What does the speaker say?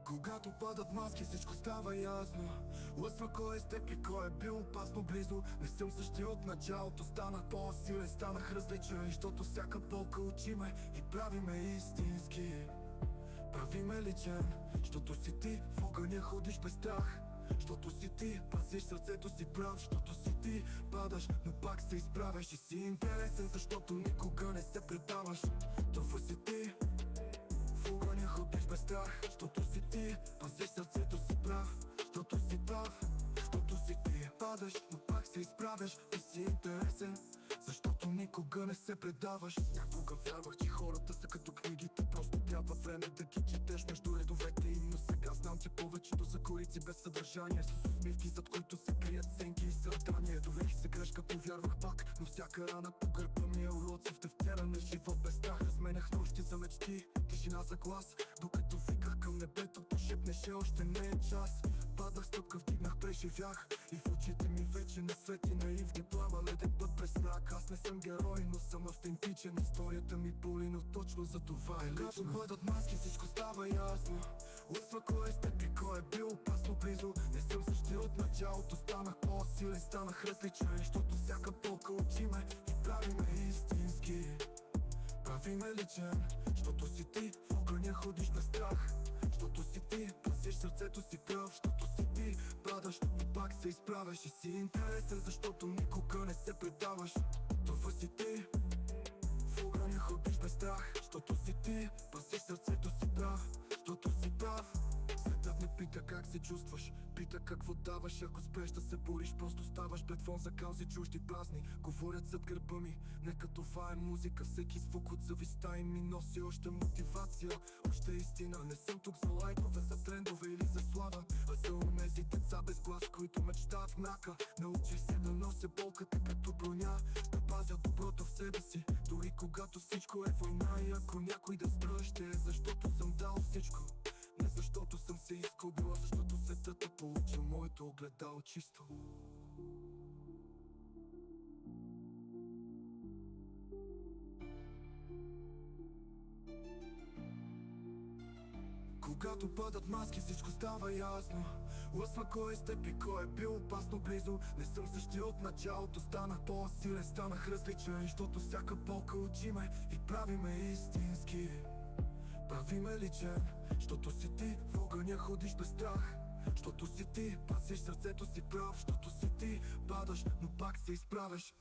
Когато падат маски, всичко става ясно. Лъсва кой е с теб и кой е бил опасно близо. Не съм същия от началото, станах по-силен, станах различен. Защото всяка болка учи ме и прави ме истински. Прави ме личен, защото си ти, в огъня ходиш без страх. Защото си ти, пазиш сърцето си прав. Защото си ти, падаш, но пак се изправяш. И си интересен, защото никога не се предаваш. Това си ти, в огъня ходиш без страх. Защото си ти, пазиш сърцето си прав. Защото си прав, защото си ти, падаш, но пак се изправяш. И си интересен, защото никога не се предаваш. Някога вярвах, че хората са като книгите. Просто трябва време да ги четеш между редовете им. Но сега знам, че повечето са корици без съдържание, с усмивки, зад които се крият сенки и страдания. Доверих се грешка, повярвах пак, но всяка рана по гърба ми е уроци в тефтера на живот без страх. Разменях нощи за мечти, тишина за глас, докато виках към небето, то шепнеше още не е час. Падах стъпка, вдигнах, преживях и в очите ми вече не свети наивни плава леден път през мрак. Аз не съм герой, но съм автентичен. Историята ми боли, но точно за това е лично. Когато бъдат маски, всичко става ясно. Лъсва кой е с теб и кой е бил опасно близо. Не съм същия от началото, станах по-силен, станах различен. Защото всяка болка учи ме и прави ме истински. Прави ме личен, защото си ти, в огъня ходиш без страх. Защото си ти, пазиш сърцето си прав. Защото си ти, падаш, но пак се изправяш. И си интересен, защото никога не се предаваш. Това си ти, в огъня ходиш без страх. Защото си ти, пазиш сърцето си прав. Защото си прав. Светът не пита как се чувстваш, пита какво даваш. Ако спреш да се бориш, просто ставаш плетвон за каузи чужди празни. Говорят зад гърба ми, нека това е музика. Всеки звук от зависта им ми носи още мотивация, още истина. Не съм тук за лайкове, за трендове или за слава, а за онези деца без глас, които мечтаят в мрака. Научи се да нося болката като броня, да пазя доброто в себе си, дори когато всичко е война. И ако някой да спра, ще е защото съм дал всичко. Не защото съм се изгубил, а защото светът е получил моето огледало чисто. Когато падат маски, всичко става ясно. Лъсва кой е с теб и кой е бил опасно близо. Не съм същия от началото, станах по-силен, станах различен. Защото всяка болка учи ме и прави ме истински. Прави ме личен, защото си ти, в огъня ходиш без страх. Защото си ти, пазиш сърцето си прав. Защото си ти, падаш, но пак се изправяш.